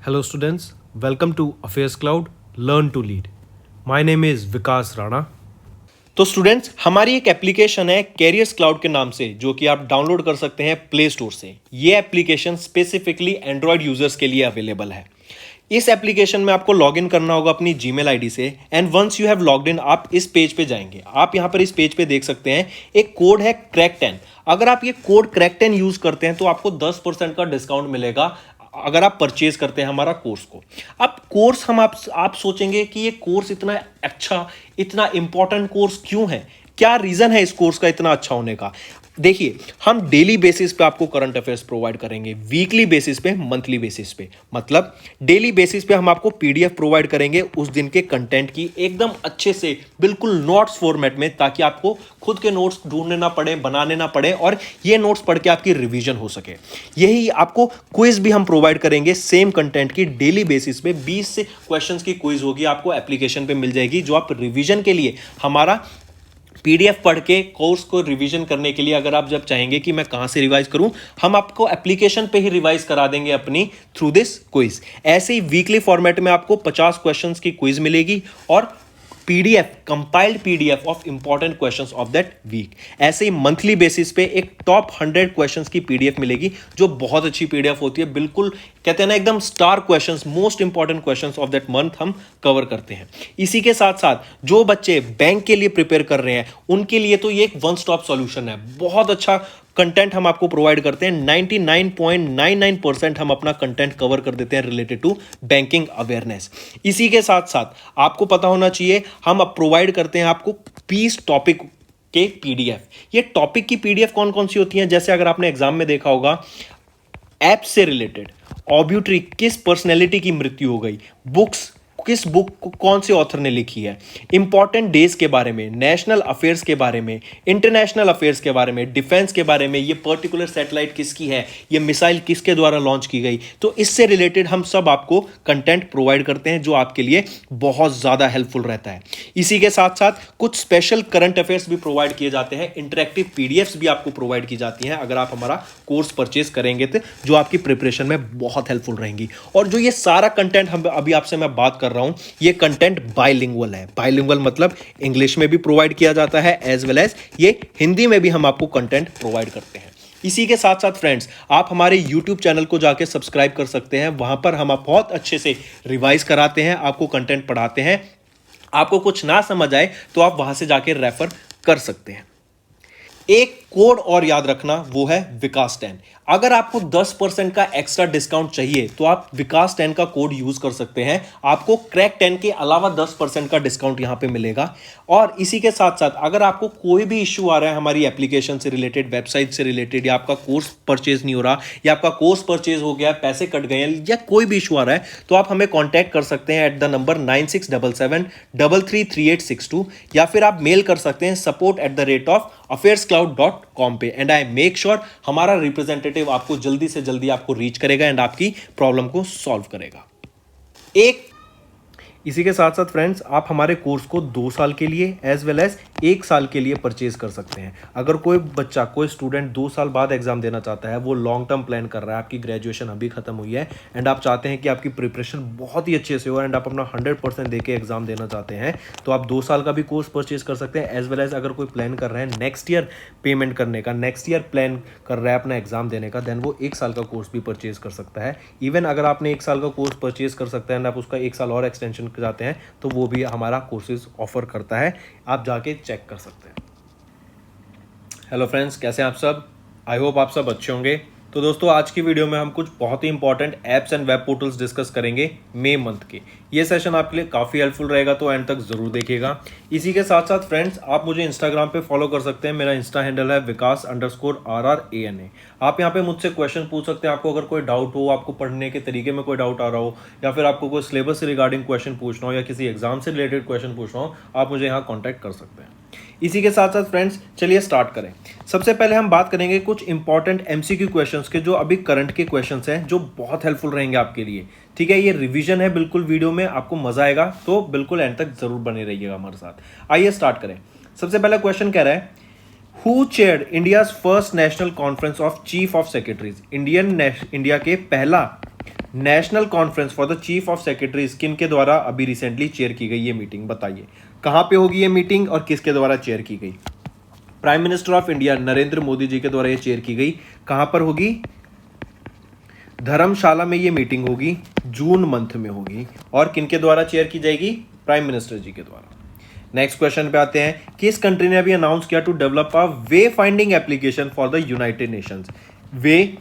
Hello students, welcome to Affairs Cloud, Learn to Lead. My name is विकास राणा. तो students हमारी एक application है carriers cloud के नाम से जो कि आप डाउनलोड कर सकते हैं प्ले स्टोर से. ये एप्लीकेशन स्पेसिफिकली एंड्रॉयड यूजर्स के लिए अवेलेबल है. इस एप्लीकेशन में आपको लॉगिन करना होगा अपनी जीमेल आईडी से and once you have logged in आप इस पेज पे जाएंगे. आप यहां पर इस पेज पे देख सकते हैं एक कोड है क्रैक10. अगर आप ये कोड क्रैक10 यूज करते हैं तो आपको 10% का डिस्काउंट मिलेगा अगर आप परचेज करते हैं हमारा कोर्स को. अब कोर्स हम आप सोचेंगे कि ये कोर्स इतना अच्छा इतना इंपॉर्टेंट कोर्स क्यों है, क्या रीजन है इस कोर्स का इतना अच्छा होने का. देखिए हम डेली बेसिस पे आपको करंट अफेयर्स प्रोवाइड करेंगे, वीकली बेसिस पे, मंथली बेसिस पे. मतलब डेली बेसिस पे हम आपको पीडीएफ प्रोवाइड करेंगे उस दिन के कंटेंट की एकदम अच्छे से बिल्कुल नोट्स फॉर्मेट में, ताकि आपको खुद के नोट्स ढूंढने ना पड़े, बनाने ना पड़े और ये नोट्स पढ़ के आपकी रिवीजन हो सके. यही आपको क्विज भी हम प्रोवाइड करेंगे सेम कंटेंट की डेली बेसिस पे. 20 से क्वेश्चंस की क्विज होगी आपको एप्लीकेशन पे मिल जाएगी जो आप रिवीजन के लिए हमारा पीडीएफ पढ़ के कोर्स को रिवीजन करने के लिए अगर आप जब चाहेंगे कि मैं कहां से रिवाइज करूं, हम आपको एप्लीकेशन पे ही रिवाइज करा देंगे अपनी थ्रू दिस क्विज. ऐसे ही वीकली फॉर्मेट में आपको 50 क्वेश्चंस की क्विज मिलेगी और PDF compiled PDF of important questions of that week. ऐसे ही मंथली बेसिस पे एक टॉप 100 क्वेश्चंस की पीडीएफ मिलेगी जो बहुत अच्छी पीडीएफ होती है. बिल्कुल कहते हैं ना एकदम star questions, most important questions of that month हम कवर करते हैं. इसी के साथ साथ जो बच्चे बैंक के लिए प्रिपेयर कर रहे हैं उनके लिए तो ये एक वन स्टॉप सॉल्यूशन है. बहुत अच्छा कंटेंट हम आपको प्रोवाइड करते हैं. 99.99% हम अपना कंटेंट कवर कर देते हैं रिलेटेड टू बैंकिंग अवेयरनेस. इसी के साथ साथ आपको पता होना चाहिए हम अब प्रोवाइड करते हैं आपको 20 टॉपिक के पीडीएफ. ये टॉपिक की पीडीएफ कौन कौन सी होती हैं, जैसे अगर आपने एग्जाम में देखा होगा ऐप से रिलेटेड, ऑब्यूट्री किस पर्सनैलिटी की मृत्यु हो गई, बुक्स किस बुक को कौन से ऑथर ने लिखी है, इंपॉर्टेंट डेज के बारे में, नेशनल अफेयर्स के बारे में, इंटरनेशनल अफेयर्स के बारे में, डिफेंस के बारे में, ये पर्टिकुलर सैटेलाइट किसकी है, ये मिसाइल किसके द्वारा लॉन्च की गई. तो इससे रिलेटेड हम सब आपको कंटेंट प्रोवाइड करते हैं जो आपके लिए बहुत ज़्यादा हेल्पफुल रहता है. इसी के साथ साथ कुछ स्पेशल करंट अफेयर्स भी प्रोवाइड किए जाते हैं. इंटरेक्टिव पीडीएफ्स भी आपको प्रोवाइड की जाती हैं अगर आप हमारा कोर्स परचेज करेंगे तो, जो आपकी प्रिपरेशन में बहुत हेल्पफुल रहेंगी. और जो ये सारा कंटेंट हम अभी आपसे मैं बात कर रहा हूं, ये कंटेंट बाइलिंगुअल है. बाइलिंगुअल मतलब इंग्लिश में भी प्रोवाइड किया जाता है एज वेल एज ये हिंदी में भी हम आपको कंटेंट प्रोवाइड करते हैं. इसी के साथ साथ फ्रेंड्स आप हमारे YouTube चैनल को जाके सब्सक्राइब कर सकते हैं. वहां पर हम बहुत अच्छे से रिवाइज कराते हैं, आपको कंटेंट पढ़ाते हैं. आपको कुछ ना समझ आए तो आप वहां से जाके रेफर कर सकते हैं. एक कोड और याद रखना, वो है विकास10. अगर आपको 10% का एक्स्ट्रा डिस्काउंट चाहिए तो आप विकास10 का कोड यूज कर सकते हैं. आपको क्रैक10 के अलावा 10% का डिस्काउंट यहां पे मिलेगा. और इसी के साथ साथ अगर आपको कोई भी इश्यू आ रहा है हमारी एप्लीकेशन से रिलेटेड, वेबसाइट से रिलेटेड, या आपका कोर्स परचेज नहीं हो रहा, या आपका कोर्स परचेज हो गया, पैसे कट गए हैं, या कोई भी इशू आ रहा है, तो आप हमें कॉन्टैक्ट कर सकते हैं एट द नंबर 9677333862, या फिर आप मेल कर सकते हैं support@affairscloud.com पे. एंड आई मेक श्योर हमारा रिप्रेजेंटेटिव आपको जल्दी से जल्दी आपको रीच करेगा एंड आपकी प्रॉब्लम को सॉल्व करेगा. इसी के साथ साथ फ्रेंड्स आप हमारे कोर्स को 2 साल के लिए एज वेल एज 1 साल के लिए परचेज कर सकते हैं. अगर कोई बच्चा, कोई स्टूडेंट 2 साल बाद एग्जाम देना चाहता है, वो लॉन्ग टर्म प्लान कर रहा है, आपकी ग्रेजुएशन अभी खत्म हुई है एंड आप चाहते हैं कि आपकी प्रिपरेशन बहुत ही अच्छे से हो एंड आप अपना 100% देके एग्जाम देना चाहते हैं, तो आप 2 साल का भी कोर्स परचेज कर सकते हैं. एज वेल एज अगर कोई प्लान कर रहे हैं नेक्स्ट ईयर पेमेंट करने का, नेक्स्ट ईयर प्लान कर रहा है अपना एग्जाम देने का, देन वो 1 साल का कोर्स भी परचेज कर सकता है. इवन अगर आपने 1 साल का कोर्स परचेज कर सकते हैं एंड आप उसका 1 साल और एक्सटेंशन चाहते हैं तो वो भी हमारा कोर्सेज ऑफर करता है. आप जाके चेक कर सकते हैं. हेलो फ्रेंड्स, कैसे हैं आप सब? आई होप आप सब अच्छे होंगे. तो दोस्तों आज की वीडियो में हम कुछ बहुत ही important apps and web portals discuss करेंगे मई मंथ के. ये सेशन आपके लिए काफ़ी हेल्पफुल रहेगा, तो एंड तक ज़रूर देखिएगा. इसी के साथ साथ फ्रेंड्स आप मुझे इंस्टाग्राम पे फॉलो कर सकते हैं. मेरा इंस्टा हैंडल है vikas_rrana. आप यहाँ पे मुझसे क्वेश्चन पूछ सकते हैं. आपको अगर कोई डाउट हो, आपको पढ़ने के तरीके में कोई डाउट आ रहा हो, या फिर आपको कोई सिलेबस से रिगार्डिंग क्वेश्चन पूछना हो, या किसी एग्जाम से रिलेटेड क्वेश्चन पूछना हो, आप मुझे यहाँ कॉन्टैक्ट कर सकते हैं. इसी के साथ साथ फ्रेंड्स चलिए स्टार्ट करें. सबसे पहले हम बात करेंगे कुछ इंपॉर्टेंट एमसीक्यू क्वेश्चंस के, जो अभी करंट के क्वेश्चंस हैं, जो बहुत हेल्पफुल रहेंगे आपके लिए. ठीक है, ये रिवीजन है बिल्कुल. वीडियो में आपको मजा आएगा, तो बिल्कुल एंड तक जरूर बने रहिएगा हमारे साथ. आइए स्टार्ट करें. सबसे पहला क्वेश्चन कह रहा है, who chaired India's first national conference of chief of secretaries. India के पहला national conference for the chief of secretaries किन के द्वारा अभी रिसेंटली चेयर की गई ये मीटिंग, बताइए कहां पे होगी ये मीटिंग और किसके द्वारा चेयर की गई। Prime minister of India Narendra Modi ji के द्वारा ये चेयर की गई। कहां पर होगी? धर्मशाला में ये मीटिंग होगी, जून मंथ में होगी। और किनके द्वारा चेयर की जाएगी? प्राइम मिनिस्टर जी के द्वारा। नेक्स्ट क्वेश्चन पे आते हैं, किस कंट्री ने अभी अनाउंस किया to develop a way finding application for the United Nations. Way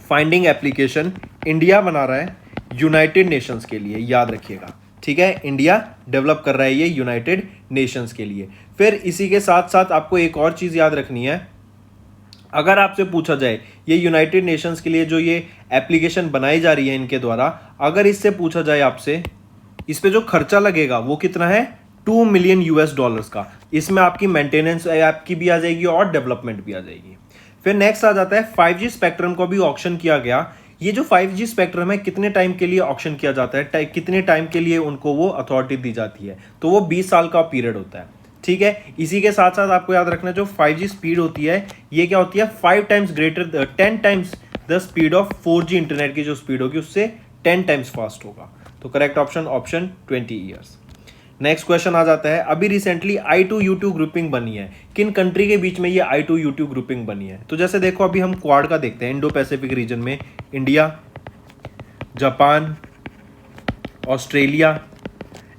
finding application India बना रहा है यूनाइटेड नेशंस के लिए, याद रखिएगा, ठीक है। इंडिया डेवलप कर रहा है ये यूनाइटेड नेशंस के लिए। फिर इसी के साथ साथ आपको एक और चीज याद रखनी है, अगर आपसे पूछा जाए ये यूनाइटेड नेशंस के लिए जो ये एप्लीकेशन बनाई जा रही है इनके द्वारा, अगर इससे पूछा जाए आपसे इस पे जो खर्चा लगेगा वो कितना है, $2 मिलियन का। इसमें आपकी मेंटेनेंस आपकी भी आ जाएगी और डेवलपमेंट भी आ जाएगी। फिर नेक्स्ट आ जाता है 5G स्पेक्ट्रम को भी ऑक्शन किया गया। ये जो 5G स्पेक्ट्रम है कितने टाइम के लिए ऑक्शन किया जाता है, कितने टाइम के लिए उनको वो अथॉरिटी दी जाती है, तो वो 20 साल का पीरियड होता है, ठीक है। इसी के साथ साथ आपको याद रखना जो 5G स्पीड होती है ये क्या होती है, 10 times the speed of 4G internet की जो स्पीड होगी उससे 10 टाइम्स फास्ट होगा। तो correct option 20 years. Next question आ जाता है, अभी रिसेंटली I2U2 ग्रुपिंग बनी है, किन कंट्री के बीच में ये I2U2 ग्रुपिंग बनी है। तो जैसे देखो अभी हम क्वाड का देखते हैं, इंडो पैसिफिक रीजन में India, Japan, Australia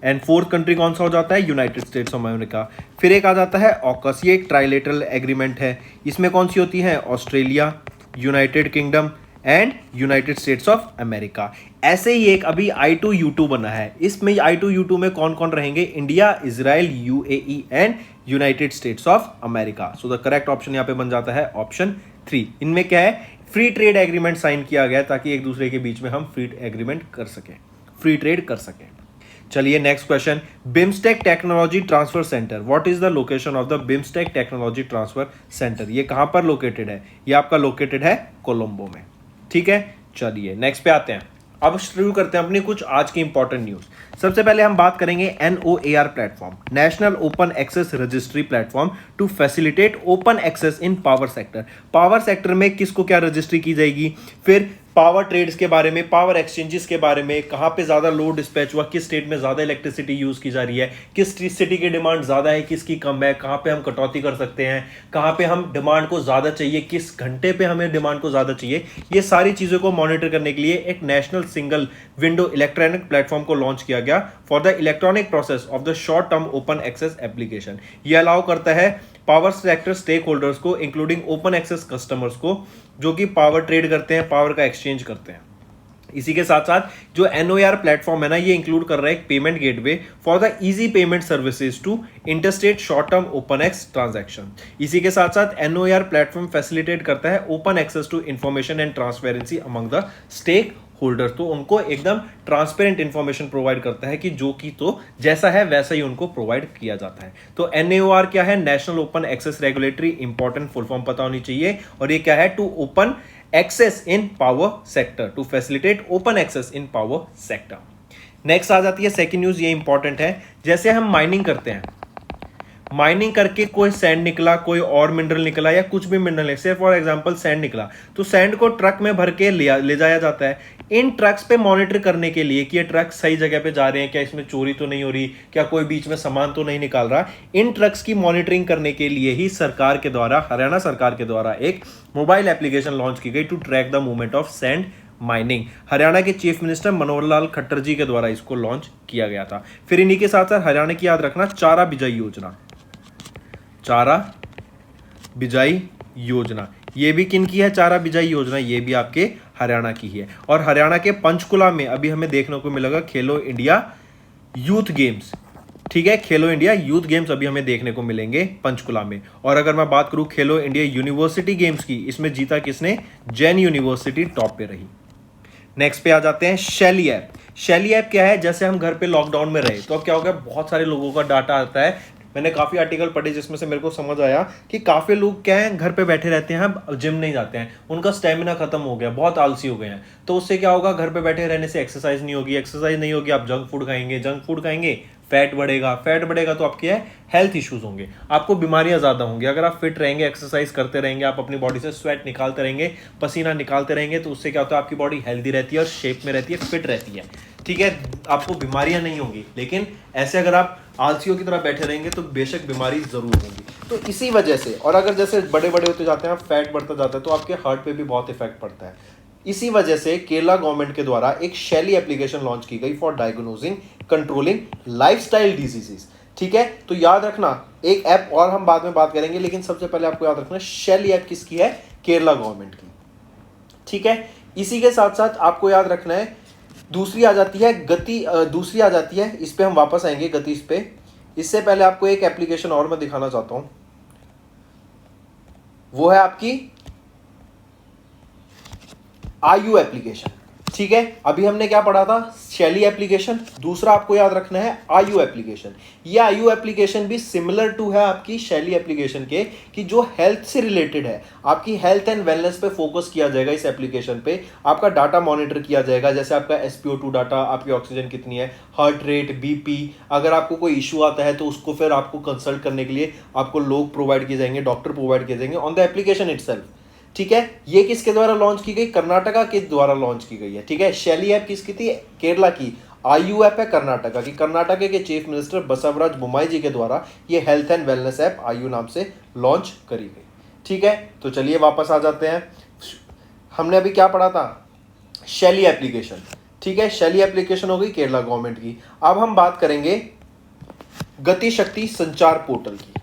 and fourth country कौन सा हो जाता है, यूनाइटेड स्टेट्स ऑफ अमेरिका। फिर एक आ जाता है ऑकस, ये एक ट्राइलेटरल एग्रीमेंट है, इसमें कौन सी होती है, Australia, United kingdom and United states of America. ऐसे ही एक अभी I2U2 बना है, इसमें I2U2 में कौन कौन रहेंगे, India, Israel, UAE and United states of America. So the correct option यहां पे बन जाता है ऑप्शन 3। इनमें क्या है, फ्री ट्रेड एग्रीमेंट साइन किया गया ताकि एक दूसरे के बीच में हम फ्री एग्रीमेंट कर सकें, फ्री ट्रेड कर सकें। चलिए next question, BIMSTEC technology transfer centre, what is the location of the BIMSTEC technology transfer centre, ये कहां पर लोकेटेड है, ये आपका लोकेटेड है कोलंबो में, ठीक है। चलिए नेक्स्ट पे आते हैं, अब शुरू करते हैं अपनी कुछ आज की इंपॉर्टेंट न्यूज। सबसे पहले हम बात करेंगे NOAR platform, national open access registry platform to facilitate open access in power sector. Power sector में किसको क्या रजिस्ट्री की जाएगी, फिर पावर ट्रेड्स के बारे में, पावर एक्सचेंजेस के बारे में, कहां पे ज्यादा लोड डिस्पैच हुआ, किस स्टेट में ज्यादा इलेक्ट्रिसिटी यूज की जा रही है, किस सिटी की डिमांड ज्यादा है, किसकी कम है, कहां पे हम कटौती कर सकते हैं, कहां पे हम डिमांड को ज्यादा चाहिए, किस घंटे पे हमें डिमांड को ज्यादा चाहिए, ये सारी चीजों को मॉनिटर करने के लिए एक national single window electronic platform को लॉन्च किया गया for the electronic process of the short term open access application. ये अलाउ करता है पावर सेक्टर स्टेक होल्डर्स को, इंक्लूडिंग ओपन एक्सेस कस्टमर्स को, जो कि पावर ट्रेड करते हैं, पावर का एक्सचेंज करते हैं। इसी के साथ साथ जो NOAR प्लेटफॉर्म है ना, ये इंक्लूड कर रहा है एक payment gateway for the easy payment services to interstate short term open access transaction. इसी के साथ साथ NOAR प्लेटफॉर्म फैसिलिटेट करता है open access to information and transparency among the stakeholder, तो उनको एकदम ट्रांसपेरेंट इंफॉर्मेशन प्रोवाइड करता है कि जो कि तो जैसा है वैसा ही उनको प्रोवाइड किया जाता है। तो NOAR क्या है, national open access regulatory, important full form पता होनी चाहिए। और ये क्या है, to open access in power sector, to facilitate open access in power sector. Next आ जाती है सेकंड न्यूज, ये इंपॉर्टेंट है। जैसे हम माइनिंग करते हैं, माइनिंग करके कोई सैंड निकला, कोई और मिनरल निकला या कुछ भी मिनरल, से फॉर एग्जांपल सैंड निकला, तो सैंड को ट्रक में भर के ले जाया जाता है। इन ट्रक्स पे मॉनिटर करने के लिए कि ये ट्रक सही जगह पे जा रहे हैं, क्या इसमें चोरी तो नहीं हो रही, क्या कोई बीच में सामान तो नहीं निकाल रहा, इन ट्रक्स की मॉनिटरिंग करने के लिए ही सरकार के द्वारा, हरियाणा सरकार के द्वारा एक मोबाइल एप्लीकेशन लॉन्च की गई to track the movement of sand mining. Haryana के चीफ मिनिस्टर मनोहर लाल खट्टर जी के द्वारा इसको लॉन्च किया गया था। फिर इन्हीं के साथ साथ हरियाणा की याद रखना चारा बिजाई योजना, चारा बिजाई योजना, ये भी किन की है, चारा बिजाई योजना, ये भी आपके हरियाणा की है। और हरियाणा के पंचकुला में अभी हमें देखने को मिलेगा खेलो इंडिया यूथ गेम्स, ठीक है, खेलो इंडिया यूथ गेम्स अभी हमें देखने को मिलेंगे पंचकुला में। और अगर मैं बात करूं खेलो इंडिया यूनिवर्सिटी गेम्स की, इसमें जीता किसने, जैन यूनिवर्सिटी टॉप पे रही। नेक्स्ट पे आ जाते हैं शैली ऐप। शैली ऐप क्या है, जैसे हम घर पे लॉकडाउन में रहे तो अब क्या हो गया, बहुत सारे लोगों का डाटा आता है मैंने काफ़ी आर्टिकल पढ़े जिसमें से मेरे को समझ आया कि काफ़ी लोग क्या है, घर पे बैठे रहते हैं, जिम नहीं जाते हैं, उनका स्टेमिना खत्म हो गया, बहुत आलसी हो गए हैं। तो उससे क्या होगा, घर पे बैठे रहने से एक्सरसाइज नहीं होगी, एक्सरसाइज नहीं होगी, आप जंक फूड खाएंगे, जंक फूड खाएंगे फैट बढ़ेगा, फैट बढ़ेगा तो आपके हेल्थ इश्यूज होंगे, आपको बीमारियां ज़्यादा होंगी। अगर आप फिट रहेंगे, एक्सरसाइज करते रहेंगे, आप अपनी बॉडी से स्वेट निकालते रहेंगे, पसीना निकालते रहेंगे, तो उससे क्या होता है, आपकी बॉडी हेल्दी रहती है और शेप में रहती है, फिट रहती है, ठीक है, आपको बीमारियां नहीं होंगी। लेकिन ऐसे अगर आप आलसियों की तरह बैठे रहेंगे तो बेशक बीमारी जरूर होगी। तो इसी वजह से, और अगर जैसे बड़े बड़े होते जाते हैं, फैट बढ़ता जाता है, तो आपके हार्ट पे भी बहुत इफेक्ट पड़ता है। इसी वजह से केरला गवर्नमेंट के द्वारा एक शैली एप्लीकेशन लॉन्च की गई for diagnosing controlling lifestyle diseases, ठीक है। तो याद रखना, एक ऐप और हम बाद में बात करेंगे, लेकिन सबसे पहले आपको याद रखना शैली ऐप किसकी है, केरला गवर्नमेंट की, ठीक है। इसी के साथ साथ आपको याद रखना है दूसरी आ जाती है गति, दूसरी आ जाती है, इस पे हम वापस आएंगे गति इस पे। इससे पहले आपको एक एप्लीकेशन और मैं दिखाना चाहता हूं, वो है आपकी आयु एप्लीकेशन, ठीक है। अभी हमने क्या पढ़ा था, शैली एप्लीकेशन, दूसरा आपको याद रखना है आयु एप्लीकेशन। ये आयु एप्लीकेशन भी सिमिलर टू है आपकी शैली एप्लीकेशन के, कि जो हेल्थ से रिलेटेड है, आपकी हेल्थ एंड वेलनेस पे फोकस किया जाएगा इस एप्लीकेशन पे। आपका डाटा मॉनिटर किया जाएगा, जैसे आपका SpO2 डाटा, आपकी ऑक्सीजन कितनी है, हार्ट रेट, BP। अगर आपको कोई इशू आता है तो उसको फिर आपको कंसल्ट करने के लिए आपको लोग प्रोवाइड किए जाएंगे, डॉक्टर प्रोवाइड किए जाएंगे ऑन द एप्लीकेशन इटसेल्फ, ठीक है। ये किसके द्वारा लॉन्च की गई, कर्नाटका के द्वारा लॉन्च की गई है, ठीक है। शैली ऐप किसकी थी, केरला की। आयु ऐप है कर्नाटका की, कर्नाटका के चीफ मिनिस्टर बसवराज बोम्माई जी के द्वारा ये हेल्थ एंड वेलनेस ऐप आयु नाम से लॉन्च करी गई, ठीक है। तो चलिए वापस आ जाते हैं, हमने अभी क्या पढ़ा था, शैली एप्लीकेशन, ठीक है। शैली एप्लीकेशन हो गई केरला गवर्नमेंट की। अब हम बात करेंगे गति शक्ति संचार पोर्टल की।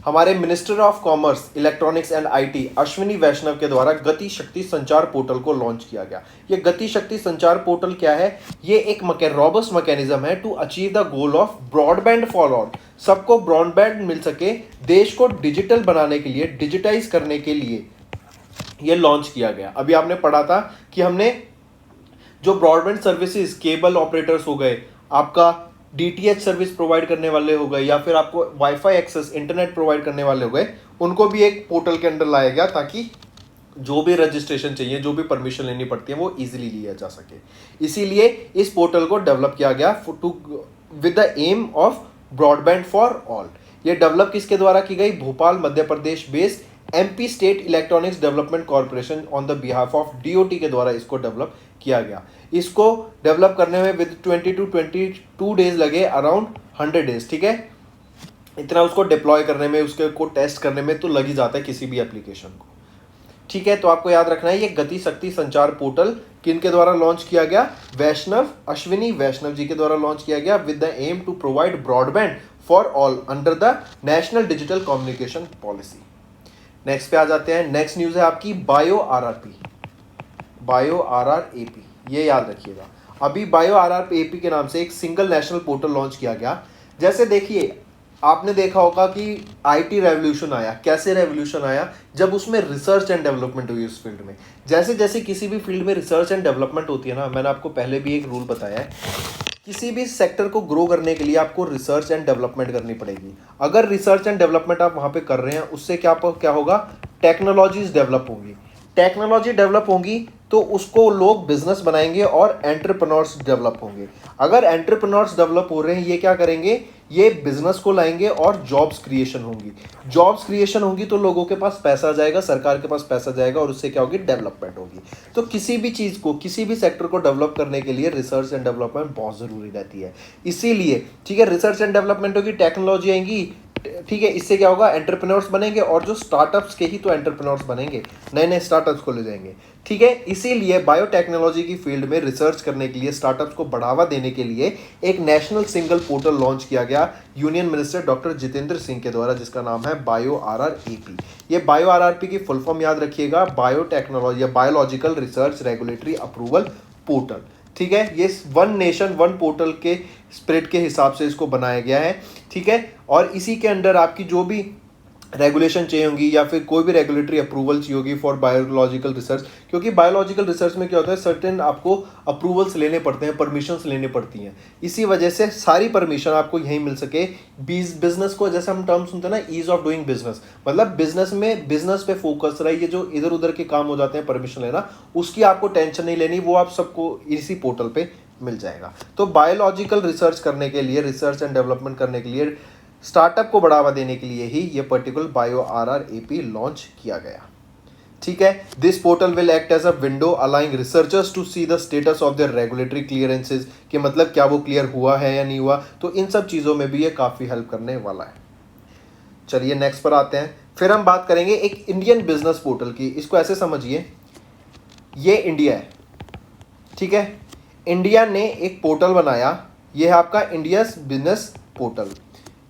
हमारे minister of commerce, electronics and IT Ashwini Vaishnaw के द्वारा गति शक्ति संचार पोर्टल को लॉन्च किया गया। ये गति शक्ति संचार पोर्टल क्या है, ये एक रोबस्ट मैकेनिज्म है to achieve the goal of broadband for all. सबको ब्रॉडबैंड मिल सके, देश को डिजिटल बनाने के लिए, डिजिटाइज करने के लिए ये लॉन्च किया गया। अभी आपने पढ़ा था कि हमने जो ब्रॉडबैंड सर्विसेज, केबल ऑपरेटर्स हो गए, आपका DTH सर्विस प्रोवाइड करने वाले हो गए, या फिर आपको वाईफाई एक्सेस, इंटरनेट प्रोवाइड करने वाले हो गए, उनको भी एक पोर्टल के अंदर लाया गया, ताकि जो भी रजिस्ट्रेशन चाहिए, जो भी परमिशन लेनी पड़ती है, वो इजीली लिया जा सके। इसीलिए इस पोर्टल को डेवलप किया गया with the aim of broadband for all. ये डेवलप किसके द्वारा की गई, Bhopal Madhya Pradesh based MP state electronics development corporation on the behalf of DOT के द्वारा इसको डेवलप किया गया। इसको डेवलप करने में विद 20 to 22 डेज लगे, अराउंड 100 डेज, ठीक है। इतना उसको डिप्लॉय करने में, उसके को टेस्ट करने में तो लग ही जाता है किसी भी एप्लीकेशन को, ठीक है। तो आपको याद रखना है, ये गति शक्ति संचार पोर्टल किनके द्वारा लॉन्च किया गया, अश्विनी वैष्णव जी के द्वारा लॉन्च किया गया, with the aim to provide broadband for all under the national digital communication policy. Next पे आ जाते हैं, नेक्स्ट न्यूज है आपकी बायो RRAP, ये याद रखिएगा। अभी बायो RRAP के नाम से एक सिंगल नेशनल पोर्टल लॉन्च किया गया। जैसे देखिए, आपने देखा होगा कि IT रेवोल्यूशन आया, कैसे रेवोल्यूशन आया, जब उसमें रिसर्च एंड डेवलपमेंट हुई उस फील्ड में। जैसे जैसे किसी भी फील्ड में रिसर्च एंड डेवलपमेंट होती है ना, मैंने आपको पहले भी एक रूल बताया है, किसी भी सेक्टर को ग्रो करने के लिए आपको रिसर्च एंड डेवलपमेंट करनी पड़ेगी। अगर रिसर्च एंड डेवलपमेंट आप वहाँ पे कर रहे हैं, उससे क्या होगा, टेक्नोलॉजीज डेवलप होंगी। टेक्नोलॉजी डेवलप होंगी तो उसको लोग बिजनेस बनाएंगे और एंटरप्रेन्योर्स डेवलप होंगे। अगर एंटरप्रेन्योर्स डेवलप हो रहे हैं, ये क्या करेंगे, ये बिजनेस को लाएंगे और जॉब्स क्रिएशन होंगी। जॉब्स क्रिएशन होंगी तो लोगों के पास पैसा जाएगा, सरकार के पास पैसा जाएगा, और उससे क्या होगी, डेवलपमेंट होगी। तो किसी भी चीज़ को, किसी भी सेक्टर को डेवलप करने के लिए रिसर्च एंड डेवलपमेंट बहुत ज़रूरी रहती है। इसीलिए ठीक है, रिसर्च एंड डेवलपमेंट होगी, टेक्नोलॉजी आएंगी, ठीक है, इससे क्या होगा, एंटरप्रेन्योर्स बनेंगे, और जो स्टार्टअप्स के ही तो एंटरप्रेन्योर्स बनेंगे, नए नए स्टार्टअप्स को ले जाएंगे, ठीक है। इसीलिए बायोटेक्नोलॉजी की फील्ड में रिसर्च करने के लिए, स्टार्टअप्स को बढ़ावा देने के लिए एक नेशनल सिंगल पोर्टल लॉन्च किया गया union minister doctor Jitendra Singh के द्वारा, जिसका नाम है बायो RRAP। ये बायो RRAP की फुल फॉर्म याद रखिएगा, बायोटेक्नोलॉजी या biological research regulatory approval portal, ठीक है। ये वन नेशन वन पोर्टल के स्पिरिट के हिसाब से इसको बनाया गया है, ठीक है। और इसी के अंडर आपकी जो भी रेगुलेशन चाहिए होंगी या फिर कोई भी रेगुलेटरी अप्रूवल चाहिए होगी फॉर बायोलॉजिकल रिसर्च, क्योंकि बायोलॉजिकल रिसर्च में क्या होता है, सर्टेन आपको अप्रूवल्स लेने पड़ते हैं, परमिशंस लेने पड़ती हैं। इसी वजह से सारी परमिशन आपको यहीं मिल सके। बिजनेस को जैसे हम टर्म सुनते हैं ना, ईज ऑफ डूइंग बिजनेस, मतलब बिजनेस में बिजनेस पे फोकस रहे, ये जो इधर उधर के काम हो जाते हैं परमिशन लेना, उसकी आपको टेंशन नहीं लेनी, वो आप सबको इसी पोर्टल पे मिल जाएगा। तो बायोलॉजिकल रिसर्च करने के लिए, रिसर्च एंड डेवलपमेंट करने के लिए, स्टार्टअप को बढ़ावा देने के लिए ही ये पर्टिकुलर बायो RRAP लॉन्च किया गया। ठीक है, this portal will act as a window allowing researchers to see the status of their regulatory clearances, कि मतलब क्या वो क्लियर हुआ है या नहीं हुआ, तो इन सब चीज़ों में भी ये काफ़ी हेल्प करने वाला है। चलिए नेक्स्ट पर आते हैं। फिर हम बात करेंगे एक इंडियन बिजनेस पोर्टल की। इसको ऐसे समझिए, ये इंडिया है, ठीक है, इंडिया ने एक पोर्टल बनाया, ये है आपका इंडिया बिजनेस पोर्टल।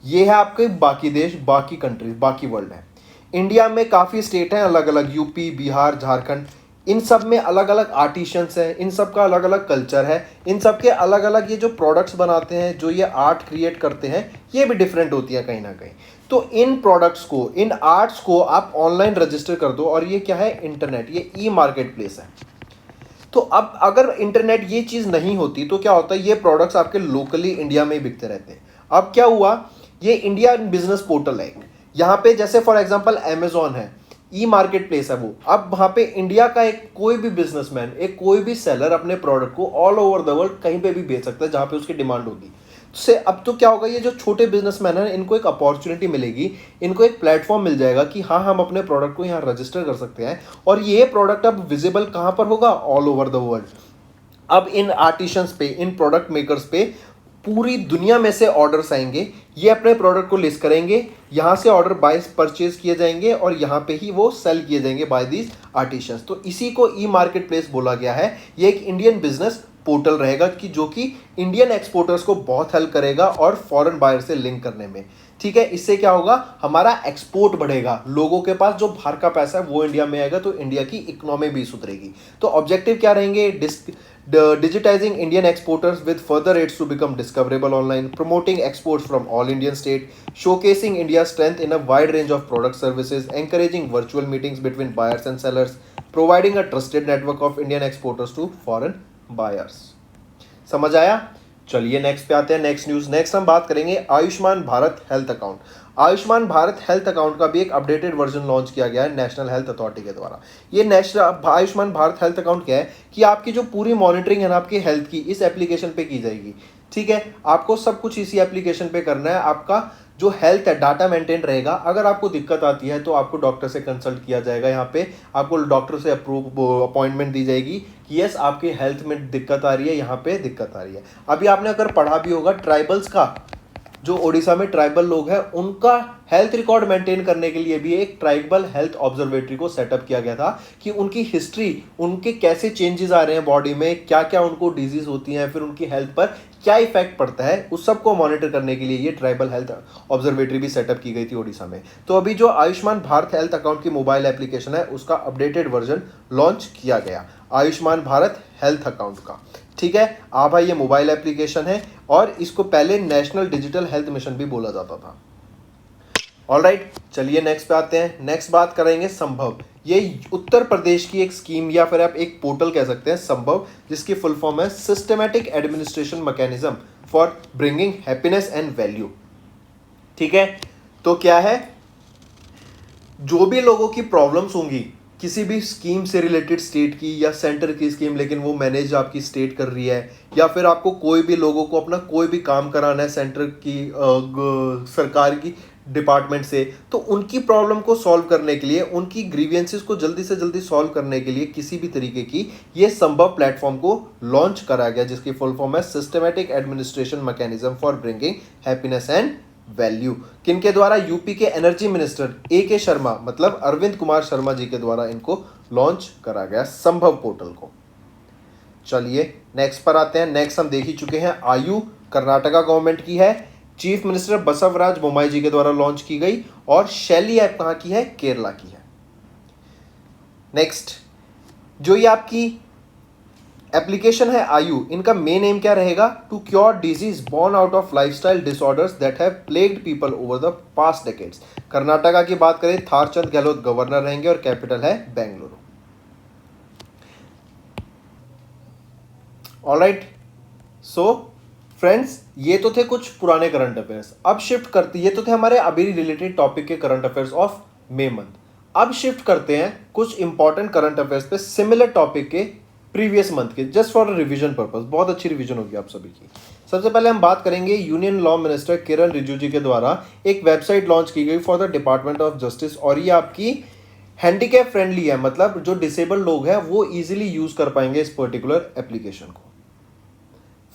ये है आपके बाकी देश, बाकी कंट्रीज, बाकी वर्ल्ड है। इंडिया में काफ़ी स्टेट हैं अलग अलग, यूपी, बिहार, झारखंड, इन सब में अलग अलग आर्टिशंस हैं, इन सब का अलग अलग कल्चर है, इन सब के अलग अलग ये जो प्रोडक्ट्स बनाते हैं, जो ये आर्ट क्रिएट करते हैं, ये भी डिफरेंट होती है कहीं ना कहीं। तो इन प्रोडक्ट्स को, इन आर्ट्स को आप ऑनलाइन रजिस्टर कर दो, और ये क्या है, इंटरनेट, ये ई मार्केट प्लेस है। तो अब अगर इंटरनेट ये चीज़ नहीं होती तो क्या होता है, ये प्रोडक्ट्स आपके लोकली इंडिया में ही बिकते रहते हैं। अब क्या हुआ, ये इंडिया बिजनेस पोर्टल है, यहाँ पे जैसे फॉर एग्जांपल अमेजॉन है, ई मार्केट प्लेस है वो, अब वहाँ पे इंडिया का एक कोई भी बिजनेसमैन, एक कोई भी सेलर अपने प्रोडक्ट को ऑल ओवर द वर्ल्ड कहीं पे भी बेच सकता है जहाँ पे उसकी डिमांड होगी। से अब तो क्या होगा, ये जो छोटे बिजनेसमैन हैं इनको एक अपॉर्चुनिटी मिलेगी, इनको एक प्लेटफॉर्म मिल जाएगा कि हाँ हम अपने प्रोडक्ट को यहाँ रजिस्टर कर सकते हैं, और ये प्रोडक्ट अब विजिबल कहाँ पर होगा, ऑल ओवर द वर्ल्ड। अब इन आर्टिशंस पे, इन प्रोडक्ट मेकर्स पे पूरी दुनिया में से ऑर्डर्स आएंगे, ये अपने प्रोडक्ट को लिस्ट करेंगे, यहाँ से ऑर्डर बाय परचेज किए जाएंगे और यहाँ पे ही वो सेल किए जाएंगे बाय दीज आर्टिशंस। तो इसी को ई मार्केट प्लेस बोला गया है। ये एक इंडियन बिजनेस पोर्टल रहेगा कि जो कि इंडियन एक्सपोर्टर्स को बहुत हेल्प करेगा और फॉरेन बायर से लिंक करने में। ठीक है, इससे क्या होगा, हमारा एक्सपोर्ट बढ़ेगा, लोगों के पास जो बाहर का पैसा है वो इंडिया में आएगा, तो इंडिया की इकोनॉमी भी सुधरेगी। तो ऑब्जेक्टिव क्या रहेंगे, digitizing Indian exporters with further aids to become discoverable online, promoting exports from all Indian states, showcasing India's strength in a wide range of product services, encouraging virtual meetings between buyers and sellers, providing a trusted network of Indian exporters to foreign buyers। समझ आया? चलिए next पे आते हैं, next news. Next हम बात करेंगे Ayushman Bharat health account. Ayushman Bharat health account का भी एक अपडेटेड वर्जन लॉन्च किया गया है नेशनल हेल्थ अथॉरिटी के द्वारा। ये national Ayushman Bharat health account क्या है कि आपकी जो पूरी मॉनिटरिंग है ना आपकी हेल्थ की, इस एप्लीकेशन पे की जाएगी। ठीक है, आपको सब कुछ इसी एप्लीकेशन पे करना है। आपका जो हेल्थ है डाटा मेंटेन रहेगा। अगर आपको दिक्कत आती है तो आपको डॉक्टर से कंसल्ट किया जाएगा, यहाँ पे आपको डॉक्टर से अप्रूव अपॉइंटमेंट दी जाएगी कि यस आपके हेल्थ में दिक्कत आ रही है, यहाँ पे दिक्कत आ रही है। अभी आपने अगर पढ़ा भी होगा, ट्राइबल्स का, जो ओडिशा में ट्राइबल लोग हैं, उनका हेल्थ रिकॉर्ड मेंटेन करने के लिए भी एक ट्राइबल हेल्थ ऑब्जर्वेटरी को सेटअप किया गया था कि उनकी हिस्ट्री, उनके कैसे चेंजेस आ रहे हैं बॉडी में, क्या क्या उनको डिजीज होती हैं, फिर उनकी हेल्थ पर क्या इफेक्ट पड़ता है, उस सब को मॉनिटर करने के लिए ये ट्राइबल हेल्थ ऑब्जर्वेटरी भी सेटअप की गई थी ओडिशा में। तो अभी जो आयुष्मान भारत हेल्थ अकाउंट की मोबाइल एप्लीकेशन है उसका अपडेटेड वर्जन लॉन्च किया गया, आयुष्मान भारत हेल्थ अकाउंट का। ठीक है, भाई ये मोबाइल एप्लीकेशन है और इसको पहले नेशनल डिजिटल हेल्थ मिशन भी बोला जाता था। ऑलराइट, चलिए नेक्स्ट पे आते हैं। नेक्स्ट बात करेंगे संभव। ये उत्तर प्रदेश की एक स्कीम या फिर आप एक पोर्टल कह सकते हैं संभव, जिसकी फुल फॉर्म है systematic administration mechanism for bringing happiness and value. ठीक है, तो क्या है, जो भी लोगों की प्रॉब्लम्स होंगी किसी भी स्कीम से रिलेटेड, स्टेट की या सेंटर की स्कीम, लेकिन वो मैनेज आपकी स्टेट कर रही है, या फिर आपको कोई भी लोगों को अपना कोई भी काम कराना है सेंटर की सरकार की डिपार्टमेंट से, तो उनकी प्रॉब्लम को सॉल्व करने के लिए, उनकी ग्रीवियंसेस को जल्दी से जल्दी सॉल्व करने के लिए किसी भी तरीके की ये संभव प्लेटफॉर्म को लॉन्च करा गया, जिसकी फुल फॉर्म है systematic administration mechanism for bringing happiness and value. किनके द्वारा, यूपी के एनर्जी मिनिस्टर AK शर्मा, मतलब अरविंद कुमार शर्मा जी के द्वारा इनको लॉन्च करा गया संभव पोर्टल को। चलिए नेक्स्ट पर आते हैं। नेक्स्ट हम देख ही चुके हैं, आयु कर्नाटका गवर्नमेंट की है, चीफ मिनिस्टर बसवराज बोम्माई जी के द्वारा लॉन्च की गई, और शैली ऐप कहाँ की है, केरला की है। नेक्स्ट, जो ये आपकी एप्लीकेशन है आयु, इनका मेन एम क्या रहेगा? To cure disease born out of lifestyle disorders that have plagued people over the past decades. Karnataka की बात करें, थारचंद गहलोत गवर्नर रहेंगे और कैपिटल है बेंगलुरु। ऑलराइट, सो फ्रेंड्स ये तो थे कुछ पुराने करंट अफेयर्स। अब शिफ्ट करते, ये तो थे हमारे अभी रिलेटेड टॉपिक के current affairs of May month. अब शिफ्ट करते हैं कुछ इंपॉर्टेंट करंट अफेयर्स पे सिमिलर टॉपिक के प्रीवियस मंथ के, जस्ट फॉर रिवीजन पर्पस। बहुत अच्छी रिवीजन होगी आप सभी की। सबसे पहले हम बात करेंगे यूनियन लॉ मिनिस्टर किरण रिजिजू जी के द्वारा एक वेबसाइट लॉन्च की गई for the department of justice, और ये आपकी हैंडीकैप फ्रेंडली है, मतलब जो डिसेबल्ड लोग हैं वो इजीली यूज कर पाएंगे इस पर्टिकुलर एप्लीकेशन को।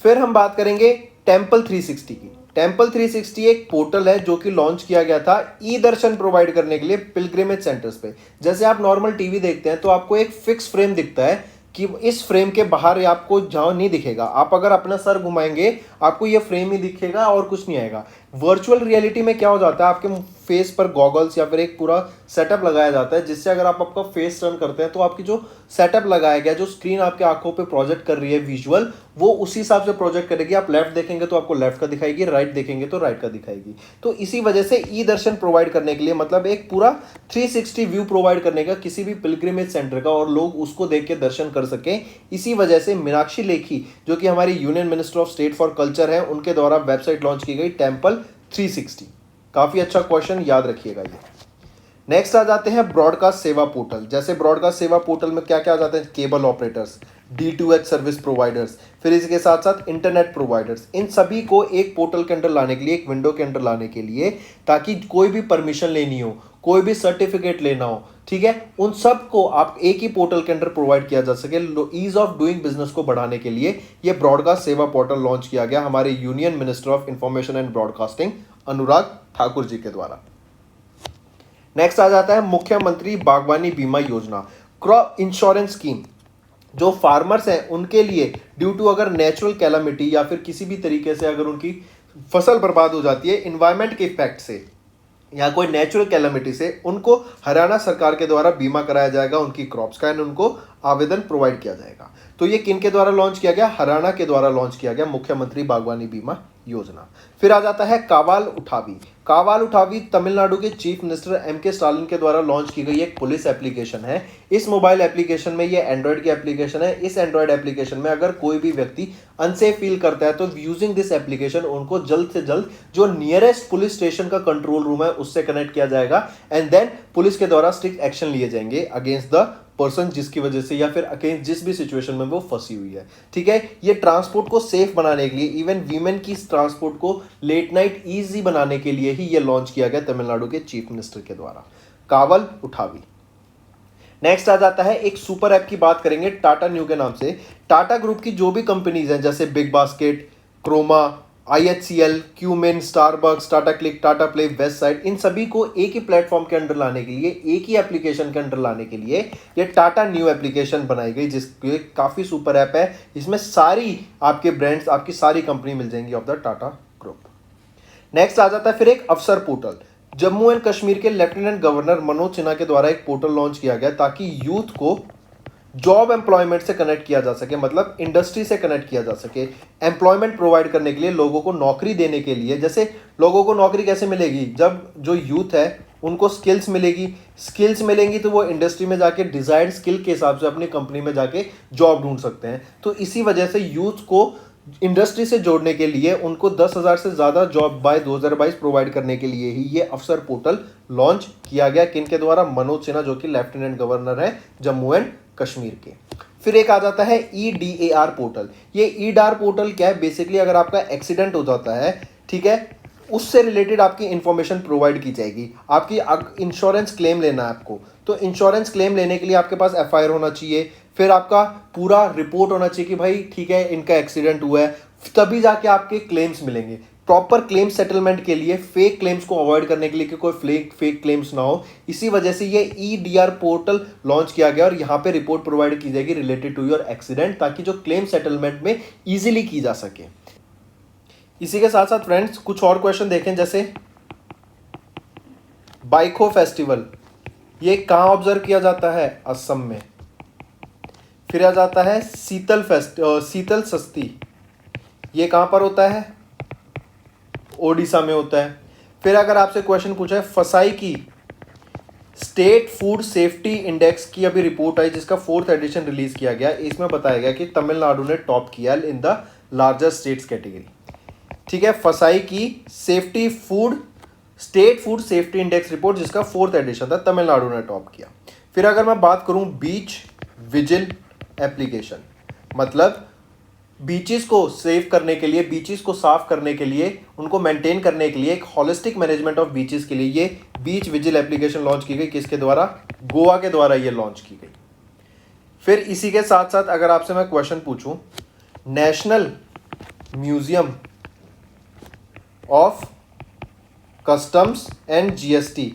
फिर हम बात करेंगे टेम्पल 360 की। टेम्पल 360 एक पोर्टल है जो कि लॉन्च किया गया था ई दर्शन प्रोवाइड करने के लिए पिलग्रिमेज सेंटर्स पे। जैसे आप नॉर्मल टीवी देखते हैं तो आपको एक फिक्स फ्रेम दिखता है कि इस फ्रेम के बाहर आपको जहां नहीं दिखेगा, आप अगर अपना सर घुमाएंगे आपको ये फ्रेम ही दिखेगा और कुछ नहीं आएगा। वर्चुअल रियलिटी में क्या हो जाता है, आपके फेस पर गॉगल्स या फिर एक पूरा सेटअप लगाया जाता है, जिससे अगर आप आपका फेस टर्न करते हैं तो आपकी जो सेटअप लगाया गया, जो स्क्रीन आपके आंखों पे प्रोजेक्ट कर रही है विजुअल, वो उसी हिसाब से प्रोजेक्ट करेगी। आप लेफ्ट देखेंगे तो आपको लेफ्ट का दिखाएगी, राइट देखेंगे तो राइट का दिखाएगी। तो इसी वजह से ई दर्शन प्रोवाइड करने के लिए, मतलब एक पूरा 360 व्यू प्रोवाइड करने का किसी भी पिलग्रिमेज सेंटर का, और लोग उसको देख के दर्शन कर सकें। इसी वजह से मीनाक्षी लेखी जो कि हमारी union minister of state for culture है, उनके द्वारा वेबसाइट लॉन्च की गई टेम्पल 360। काफी अच्छा क्वेश्चन, याद रखिएगा ये। नेक्स्ट आ जाते हैं ब्रॉडकास्ट सेवा पोर्टल। जैसे ब्रॉडकास्ट सेवा पोर्टल में क्या क्या आ जाते हैं? Cable operators, D2H service providers, फिर इसके साथ साथ इंटरनेट प्रोवाइडर्स। इन सभी को एक पोर्टल के अंदर लाने के लिए, एक विंडो के अंदर लाने के लिए, ताकि कोई भी परमिशन लेनी हो, कोई भी सर्टिफिकेट लेना हो, ठीक है, उन सब को आप एक ही पोर्टल के अंदर प्रोवाइड किया जा सके। ईज ऑफ डूइंग बिजनेस को बढ़ाने के लिए ये ब्रॉडकास्ट सेवा पोर्टल लॉन्च किया गया हमारे union minister of information and broadcasting Anurag Thakur ji के द्वारा। नेक्स्ट आ जाता है मुख्यमंत्री बागवानी बीमा योजना, क्रॉप इंश्योरेंस स्कीम। जो फार्मर्स हैं उनके लिए ड्यू टू अगर नेचुरल कैलामिटी या फिर किसी भी तरीके से अगर उनकी फसल बर्बाद हो जाती है इन्वायरमेंट के इफेक्ट से या कोई नेचुरल कैलामिटी से, उनको हरियाणा सरकार के द्वारा बीमा कराया जाएगा उनकी क्रॉप्स का, एंड उनको आवेदन प्रोवाइड किया जाएगा। तो ये किन के द्वारा लॉन्च किया गया? हरियाणा के द्वारा लॉन्च किया गया मुख्यमंत्री बागवानी बीमा योजना। फिर आ जाता है कावाल उठावी। कावाल उठावी तमिलनाडु के चीफ मिनिस्टर M.K. स्टालिन के द्वारा लॉन्च की गई एक पुलिस एप्लीकेशन है। इस मोबाइल एप्लीकेशन में, ये एंड्रॉयड की एप्लीकेशन है, इस एंड्रॉयड एप्लीकेशन में अगर कोई भी व्यक्ति अनसेफ फील करता है तो यूजिंग दिस एप्लीकेशन उनको जल्द से जल्द जो नियरेस्ट पुलिस स्टेशन का कंट्रोल रूम है उससे कनेक्ट किया जाएगा, एंड देन पुलिस के द्वारा स्ट्रिक्ट एक्शन लिए जाएंगे अगेंस्ट द पर्सन जिसकी वजह से या फिर अगेंस्ट जिस भी सिचुएशन में वो फंसी हुई है। ठीक है, ये ट्रांसपोर्ट को सेफ बनाने के लिए, इवन वीमेन की ट्रांसपोर्ट को लेट नाइट इजी बनाने के लिए ही ये लॉन्च किया गया तमिलनाडु के चीफ मिनिस्टर के द्वारा, कावल उठावी। नेक्स्ट आ जाता है एक सुपर ऐप की बात करेंगे टाटा न्यू के नाम से। टाटा ग्रुप की जो भी कंपनीज हैं जैसे Big Basket, Croma, IHCL, Qmin, Starbucks, Tata CLiQ, Tata Play, Westside, इन सभी को एक ही प्लेटफॉर्म के अंदर लाने के लिए, एक ही एप्लीकेशन के अंदर लाने के लिए ये टाटा न्यू एप्लीकेशन बनाई गई, जिसके काफ़ी सुपर ऐप है। इसमें सारी आपके ब्रांड्स, आपकी सारी कंपनी मिल जाएंगी of the Tata group. Next आ जाता है फिर एक अफसर पोर्टल। जम्मू एंड कश्मीर के लेफ्टिनेंट गवर्नर मनोज सिन्हा के द्वारा एक पोर्टल लॉन्च किया गया ताकि यूथ को जॉब एम्प्लॉयमेंट से कनेक्ट किया जा सके, मतलब इंडस्ट्री से कनेक्ट किया जा सके, एम्प्लॉयमेंट प्रोवाइड करने के लिए, लोगों को नौकरी देने के लिए। जैसे लोगों को नौकरी कैसे मिलेगी? जब जो यूथ है उनको स्किल्स मिलेगी, स्किल्स मिलेंगी तो वो इंडस्ट्री में जाके डिजायर्ड स्किल के हिसाब से अपनी कंपनी में जाके जॉब ढूंढ सकते हैं। तो इसी वजह से यूथ को इंडस्ट्री से जोड़ने के लिए उनको 10,000 से ज़्यादा जॉब बाय 2022 प्रोवाइड करने के लिए ही ये अफसर पोर्टल लॉन्च किया गया। किनके द्वारा? मनोज सिन्हा जो कि लेफ्टिनेंट गवर्नर है जम्मू एंड कश्मीर के। फिर एक आ जाता है EDAR पोर्टल। ये EDAR पोर्टल क्या है? बेसिकली अगर आपका एक्सीडेंट हो जाता है, ठीक है, उससे रिलेटेड आपकी इंफॉर्मेशन प्रोवाइड की जाएगी। आपकी इंश्योरेंस क्लेम लेना है आपको, तो इंश्योरेंस क्लेम लेने के लिए आपके पास FIR होना चाहिए, फिर आपका पूरा रिपोर्ट होना चाहिए कि भाई ठीक है इनका एक्सीडेंट हुआ है, तभी जाके आपके क्लेम्स मिलेंगे। प्रॉपर क्लेम सेटलमेंट के लिए, फेक क्लेम्स को अवॉइड करने के लिए कि कोई फेक क्लेम्स ना हो, इसी वजह से ये EDAR पोर्टल लॉन्च किया गया और यहाँ पे रिपोर्ट प्रोवाइड की जाएगी रिलेटेड टू योर एक्सीडेंट, ताकि जो क्लेम सेटलमेंट में इजीली की जा सके। इसी के साथ साथ फ्रेंड्स कुछ और क्वेश्चन देखें, जैसे बाइखो फेस्टिवल ये कहाँ ऑब्जर्व किया जाता है? असम में। फिर आ जाता है शीतल षष्ठी, ये कहाँ पर होता है? ओडिशा में होता है। फिर अगर आपसे क्वेश्चन पूछा है फसाई की स्टेट फूड सेफ्टी इंडेक्स की अभी रिपोर्ट आई जिसका 4th एडिशन रिलीज किया गया, इसमें बताया गया कि तमिलनाडु ने टॉप किया in the larger states category. ठीक है, फसाई की state food safety index report जिसका 4th एडिशन था, तमिलनाडु ने टॉप किया। फिर अगर मैं बात करूं बीच विजिल एप्लीकेशन, मतलब बीचेस को सेव करने के लिए, बीचेस को साफ करने के लिए, उनको मेंटेन करने के लिए, एक होलिस्टिक मैनेजमेंट ऑफ बीचेस के लिए ये बीच विजिल एप्लीकेशन लॉन्च की गई। किसके द्वारा? गोवा के द्वारा ये लॉन्च की गई। फिर इसी के साथ साथ अगर आपसे मैं क्वेश्चन पूछूं, national museum of customs and GST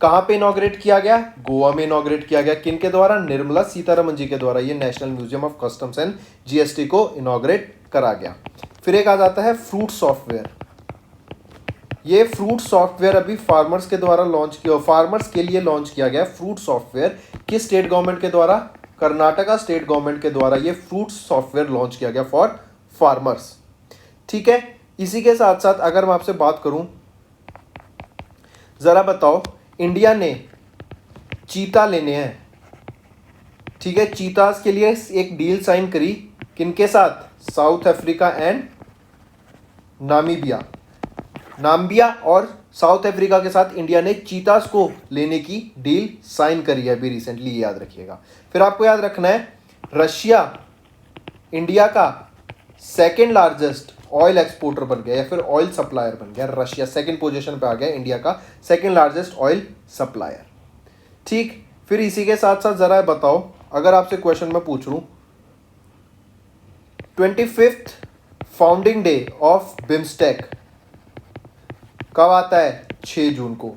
कहां पे इनॉग्रेट किया गया? गोवा में इनॉग्रेट किया गया। किनके द्वारा? निर्मला सीतारमन जी के द्वारा ये national museum of customs and GST को इनॉग्रेट करा गया। फिर एक आ जाता है फ्रूट सॉफ्टवेयर। ये फ्रूट सॉफ्टवेयर अभी फार्मर्स के द्वारा लॉन्च किया, फार्मर्स के लिए लॉन्च किया गया। फ्रूट सॉफ्टवेयर किस स्टेट गवर्नमेंट के द्वारा? कर्नाटका स्टेट गवर्नमेंट के द्वारा ये फ्रूट सॉफ्टवेयर लॉन्च किया गया फॉर फार्मर्स। ठीक है, इसी के साथ साथ अगर मैं आपसे बात करूं, जरा बताओ, इंडिया ने चीता लेने हैं, ठीक है, चीतास के लिए एक डील साइन करी। किनके साथ? साउथ अफ्रीका एंड नामीबिया और साउथ अफ्रीका के साथ इंडिया ने चीतास को लेने की डील साइन करी है अभी रिसेंटली, ये याद रखिएगा। फिर आपको याद रखना है रशिया इंडिया का सेकेंड लार्जेस्ट ऑयल एक्सपोर्टर बन गया या फिर ऑयल सप्लायर बन गया। रशिया सेकंड पोजीशन पे आ गया, इंडिया का सेकंड लार्जेस्ट ऑयल सप्लायर। ठीक, फिर इसी के साथ साथ जरा बताओ, अगर आपसे क्वेश्चन मैं पूछ लूं, 25th founding day of BIMSTEC कब आता है? 6 जून को,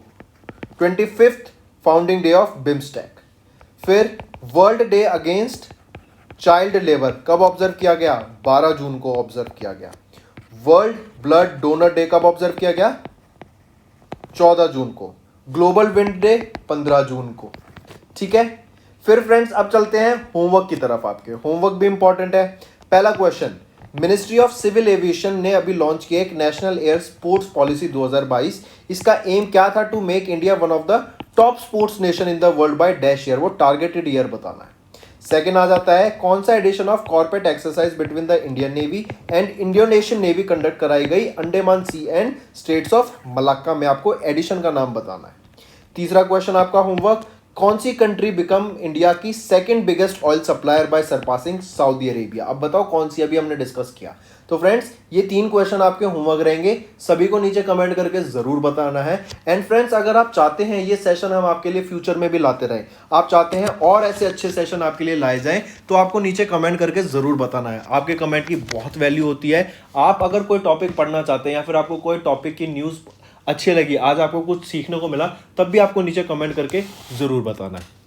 25th founding day of BIMSTEC. फिर world day against child labour कब ऑब्जर्व किया गया? 12 जून को ऑब्जर्व किया गया। वर्ल्ड ब्लड डोनर डे कब ऑब्जर्व किया गया? 14 जून को। ग्लोबल विंड डे 15 जून को। ठीक है, फिर फ्रेंड्स अब चलते हैं होमवर्क की तरफ। आपके होमवर्क भी इंपॉर्टेंट है। पहला question, ministry of civil aviation ने अभी लॉन्च किया एक नेशनल एयर स्पोर्ट्स पॉलिसी 2022। इसका एम क्या था? To make India one of the top sports nation in the world by dash year, वो टारगेटेड ईयर बताना है। सेकेंड आ जाता है, कौन सा edition of corporate exercise between the Indian Navy and Indonesian Navy conduct कराई गई Andaman sea and states of Malacca में, आपको एडिशन का नाम बताना है। तीसरा क्वेश्चन आपका होमवर्क, कौन सी कंट्री बिकम इंडिया की second biggest oil supplier bye surpassing Saudi Arabia? अब बताओ कौन सी, अभी हमने डिस्कस किया। तो फ्रेंड्स ये 3 क्वेश्चन आपके होमवर्क रहेंगे, सभी को नीचे कमेंट करके जरूर बताना है। एंड फ्रेंड्स अगर आप चाहते हैं ये सेशन हम आपके लिए फ्यूचर में भी लाते रहें, आप चाहते हैं और ऐसे अच्छे सेशन आपके लिए लाए जाएं, तो आपको नीचे कमेंट करके जरूर बताना है। आपके कमेंट की बहुत वैल्यू होती है। आप अगर कोई टॉपिक पढ़ना चाहते हैं या फिर आपको कोई टॉपिक की न्यूज़ अच्छी लगी, आज आपको कुछ सीखने को मिला, तब भी आपको नीचे कमेंट करके जरूर बताना है।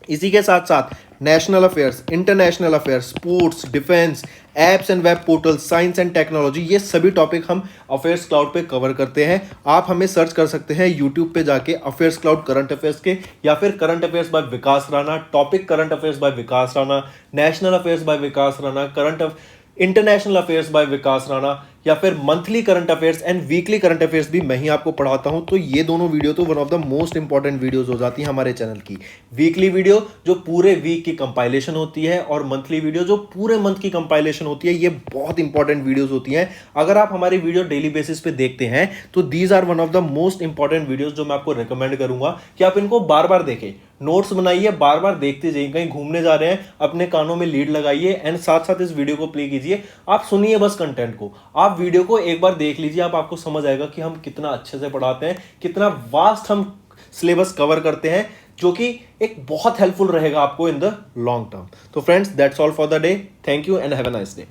इसी के साथ साथ national affairs, international affairs, sports, defence, apps and web portal, science and technology, ये सभी टॉपिक हम अफेयर्स क्लाउड पे कवर करते हैं। आप हमें सर्च कर सकते हैं यूट्यूब पे जाके अफेयर्स क्लाउड करंट अफेयर्स के, या फिर current affairs by Vikas Rana, topic current affairs by Vikas Rana, national affairs by Vikas Rana, international affairs by Vikas Rana, या फिर monthly current affairs and weekly current affairs भी मैं ही आपको पढ़ाता हूं। तो ये दोनों वीडियो तो one of the most important videos हो जाती हैं हमारे चैनल की। वीकली वीडियो जो पूरे वीक की कंपाइलेशन होती है, और मंथली वीडियो जो पूरे मंथ की कंपाइलेशन होती है। ये बहुत इंपॉर्टेंट वीडियोस होती हैं। अगर आप हमारी वीडियो डेली बेसिस पे देखते हैं तो these are one of the most important videos जो मैं आपको रिकमेंड करूंगा कि आप इनको बार बार देखें, नोट्स बनाइए, बार बार देखते जाइए। कहीं घूमने जा रहे हैं, अपने कानों में लीड लगाइए एंड साथ साथ इस वीडियो को प्ले कीजिए। आप सुनिए बस कंटेंट को, आप वीडियो को एक बार देख लीजिए, आपको समझ आएगा कि हम कितना अच्छे से पढ़ाते हैं, कितना वास्ट हम सिलेबस कवर करते हैं, जो कि एक बहुत हेल्पफुल रहेगा आपको इन द लॉन्ग टर्म। तो friends that's all for the day. Thank you and have a nice day.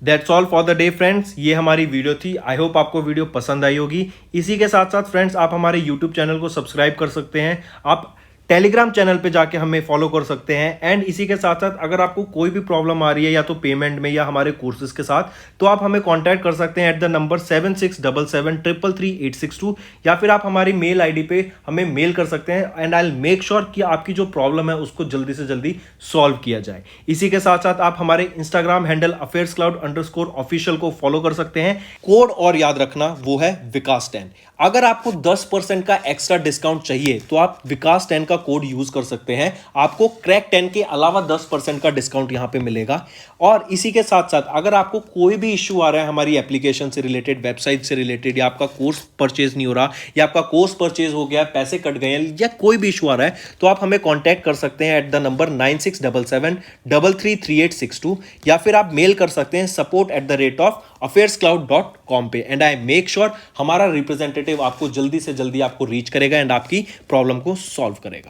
That's all for the day friends, ये हमारी वीडियो थी। आई होप आपको वीडियो पसंद आई होगी। इसी के साथ साथ फ्रेंड्स आप हमारे यूट्यूब चैनल को सब्सक्राइब कर सकते हैं। आप टेलीग्राम चैनल पे जाके हमें फॉलो कर सकते हैं। एंड इसी के साथ साथ अगर आपको कोई भी प्रॉब्लम आ रही है या तो पेमेंट में या हमारे कोर्सेज के साथ, तो आप हमें कांटेक्ट कर सकते हैं एट द नंबर 7677333862, या फिर आप हमारी मेल आईडी पे हमें मेल कर सकते हैं and I will make sure कि आपकी जो प्रॉब्लम है उसको जल्दी से जल्दी सॉल्व किया जाए। इसी के साथ साथ आप हमारे इंस्टाग्राम हैंडल affairscloud_official को फॉलो कर सकते हैं। कोड और याद रखना, वो है विकास 10। अगर आपको 10% का एक्स्ट्रा डिस्काउंट चाहिए तो आप विकास 10 का कोड यूज कर सकते हैं, आपको क्रैक 10 के अलावा 10% का डिस्काउंट यहां पे मिलेगा। और इसी के साथ साथ अगर आपको कोई भी इश्यू आ रहा है हमारी एप्लीकेशन से रिलेटेड, वेबसाइट से रिलेटेड, या आपका कोर्स परचेज नहीं हो रहा, या आपका कोर्स परचेज हो गया, पैसे कट गए हैं, या कोई भी इशू आ रहा है, तो आप हमें कॉन्टैक्ट कर सकते हैं एट द नंबर 9677333862, या फिर आप मेल कर सकते हैं support@affairscloud.com पे। एंड आई मेक श्योर हमारा रिप्रेजेंटेटिव आपको जल्दी से जल्दी आपको रीच करेगा एंड आपकी प्रॉब्लम को सॉल्व करेगा।